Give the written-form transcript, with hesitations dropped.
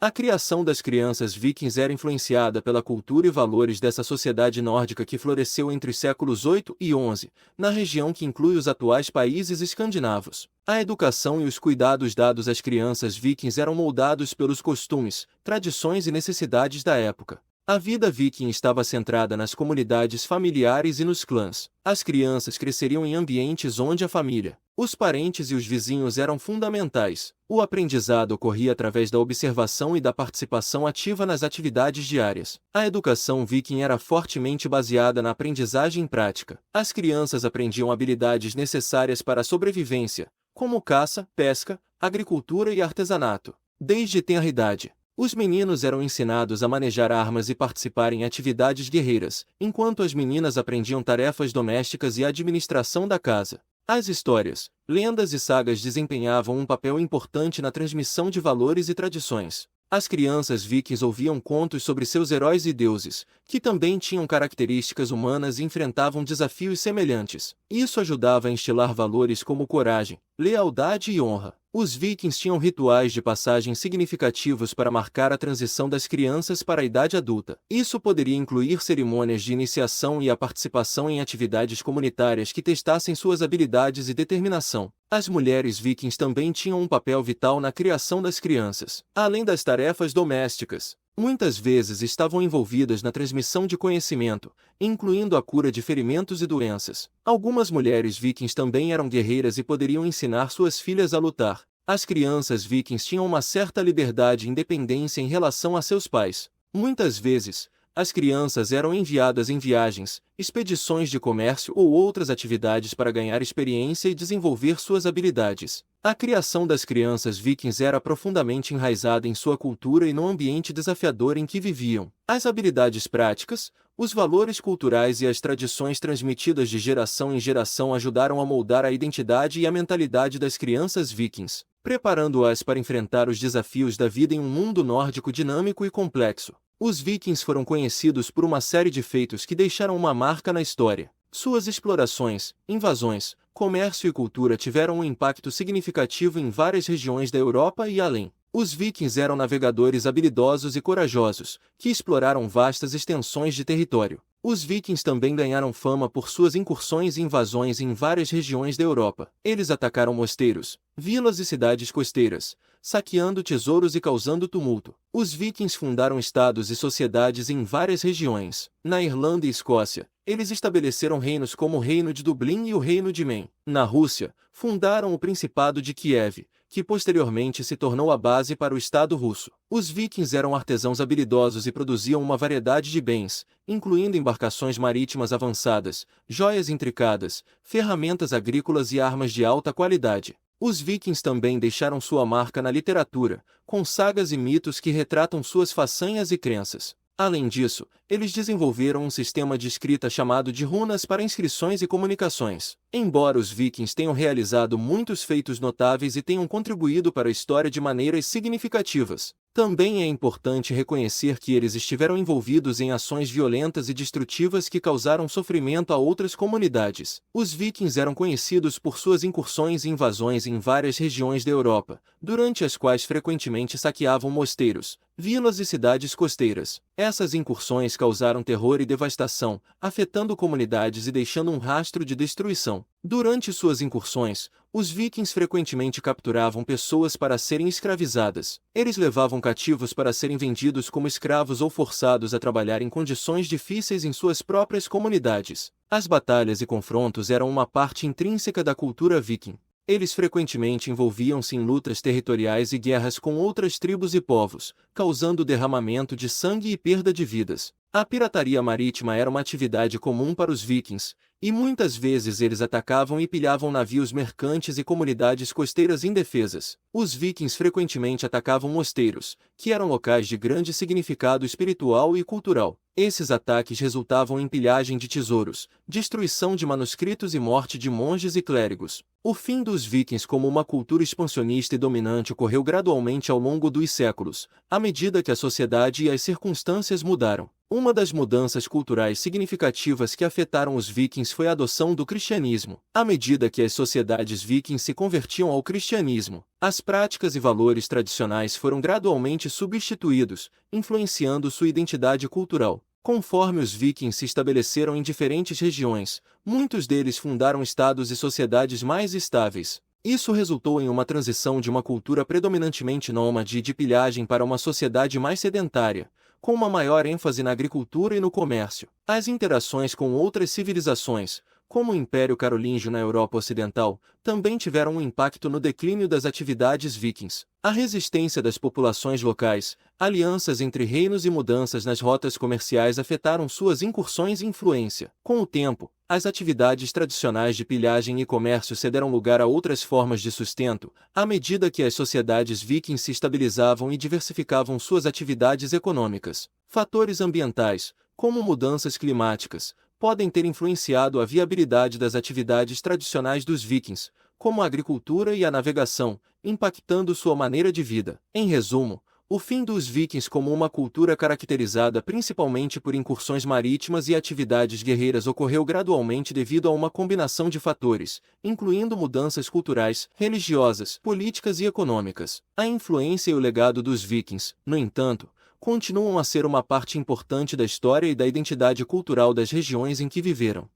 A criação das crianças vikings era influenciada pela cultura e valores dessa sociedade nórdica que floresceu entre os séculos 8 e 11, na região que inclui os atuais países escandinavos. A educação e os cuidados dados às crianças vikings eram moldados pelos costumes, tradições e necessidades da época. A vida viking estava centrada nas comunidades familiares e nos clãs. As crianças cresceriam em ambientes onde a família, os parentes e os vizinhos eram fundamentais. O aprendizado ocorria através da observação e da participação ativa nas atividades diárias. A educação viking era fortemente baseada na aprendizagem prática. As crianças aprendiam habilidades necessárias para a sobrevivência, como caça, pesca, agricultura e artesanato, desde tenra idade. Os meninos eram ensinados a manejar armas e participar em atividades guerreiras, enquanto as meninas aprendiam tarefas domésticas e administração da casa. As histórias, lendas e sagas desempenhavam um papel importante na transmissão de valores e tradições. As crianças vikings ouviam contos sobre seus heróis e deuses, que também tinham características humanas e enfrentavam desafios semelhantes. Isso ajudava a instilar valores como coragem, lealdade e honra. Os vikings tinham rituais de passagem significativos para marcar a transição das crianças para a idade adulta. Isso poderia incluir cerimônias de iniciação e a participação em atividades comunitárias que testassem suas habilidades e determinação. As mulheres vikings também tinham um papel vital na criação das crianças. Além das tarefas domésticas, muitas vezes estavam envolvidas na transmissão de conhecimento, incluindo a cura de ferimentos e doenças. Algumas mulheres vikings também eram guerreiras e poderiam ensinar suas filhas a lutar. As crianças vikings tinham uma certa liberdade e independência em relação a seus pais. Muitas vezes, as crianças eram enviadas em viagens, expedições de comércio ou outras atividades para ganhar experiência e desenvolver suas habilidades. A criação das crianças vikings era profundamente enraizada em sua cultura e no ambiente desafiador em que viviam. As habilidades práticas, os valores culturais e as tradições transmitidas de geração em geração ajudaram a moldar a identidade e a mentalidade das crianças vikings, preparando-as para enfrentar os desafios da vida em um mundo nórdico dinâmico e complexo. Os vikings foram conhecidos por uma série de feitos que deixaram uma marca na história. Suas explorações, invasões, comércio e cultura tiveram um impacto significativo em várias regiões da Europa e além. Os vikings eram navegadores habilidosos e corajosos, que exploraram vastas extensões de território. Os vikings também ganharam fama por suas incursões e invasões em várias regiões da Europa. Eles atacaram mosteiros, vilas e cidades costeiras, saqueando tesouros e causando tumulto. Os vikings fundaram estados e sociedades em várias regiões. Na Irlanda e Escócia, eles estabeleceram reinos como o Reino de Dublin e o Reino de Maine. Na Rússia, fundaram o Principado de Kiev, que posteriormente se tornou a base para o Estado russo. Os vikings eram artesãos habilidosos e produziam uma variedade de bens, incluindo embarcações marítimas avançadas, joias intricadas, ferramentas agrícolas e armas de alta qualidade. Os vikings também deixaram sua marca na literatura, com sagas e mitos que retratam suas façanhas e crenças. Além disso, eles desenvolveram um sistema de escrita chamado de runas para inscrições e comunicações. Embora os vikings tenham realizado muitos feitos notáveis e tenham contribuído para a história de maneiras significativas, também é importante reconhecer que eles estiveram envolvidos em ações violentas e destrutivas que causaram sofrimento a outras comunidades. Os vikings eram conhecidos por suas incursões e invasões em várias regiões da Europa, durante as quais frequentemente saqueavam mosteiros, vilas e cidades costeiras. Essas incursões causaram terror e devastação, afetando comunidades e deixando um rastro de destruição. Durante suas incursões, os vikings frequentemente capturavam pessoas para serem escravizadas. Eles levavam cativos para serem vendidos como escravos ou forçados a trabalhar em condições difíceis em suas próprias comunidades. As batalhas e confrontos eram uma parte intrínseca da cultura viking. Eles frequentemente envolviam-se em lutas territoriais e guerras com outras tribos e povos, causando derramamento de sangue e perda de vidas. A pirataria marítima era uma atividade comum para os vikings, e muitas vezes eles atacavam e pilhavam navios mercantes e comunidades costeiras indefesas. Os vikings frequentemente atacavam mosteiros, que eram locais de grande significado espiritual e cultural. Esses ataques resultavam em pilhagem de tesouros, destruição de manuscritos e morte de monges e clérigos. O fim dos vikings como uma cultura expansionista e dominante ocorreu gradualmente ao longo dos séculos, à medida que a sociedade e as circunstâncias mudaram. Uma das mudanças culturais significativas que afetaram os vikings foi a adoção do cristianismo. À medida que as sociedades vikings se convertiam ao cristianismo, as práticas e valores tradicionais foram gradualmente substituídos, influenciando sua identidade cultural. Conforme os vikings se estabeleceram em diferentes regiões, muitos deles fundaram estados e sociedades mais estáveis. Isso resultou em uma transição de uma cultura predominantemente nômade e de pilhagem para uma sociedade mais sedentária, com uma maior ênfase na agricultura e no comércio. As interações com outras civilizações, como o Império Carolíngio na Europa Ocidental, também tiveram um impacto no declínio das atividades vikings. A resistência das populações locais, alianças entre reinos e mudanças nas rotas comerciais afetaram suas incursões e influência. Com o tempo, as atividades tradicionais de pilhagem e comércio cederam lugar a outras formas de sustento, à medida que as sociedades vikings se estabilizavam e diversificavam suas atividades econômicas. Fatores ambientais, como mudanças climáticas, podem ter influenciado a viabilidade das atividades tradicionais dos vikings, como a agricultura e a navegação, impactando sua maneira de vida. Em resumo, o fim dos vikings como uma cultura caracterizada principalmente por incursões marítimas e atividades guerreiras ocorreu gradualmente devido a uma combinação de fatores, incluindo mudanças culturais, religiosas, políticas e econômicas. A influência e o legado dos vikings, no entanto, continuam a ser uma parte importante da história e da identidade cultural das regiões em que viveram.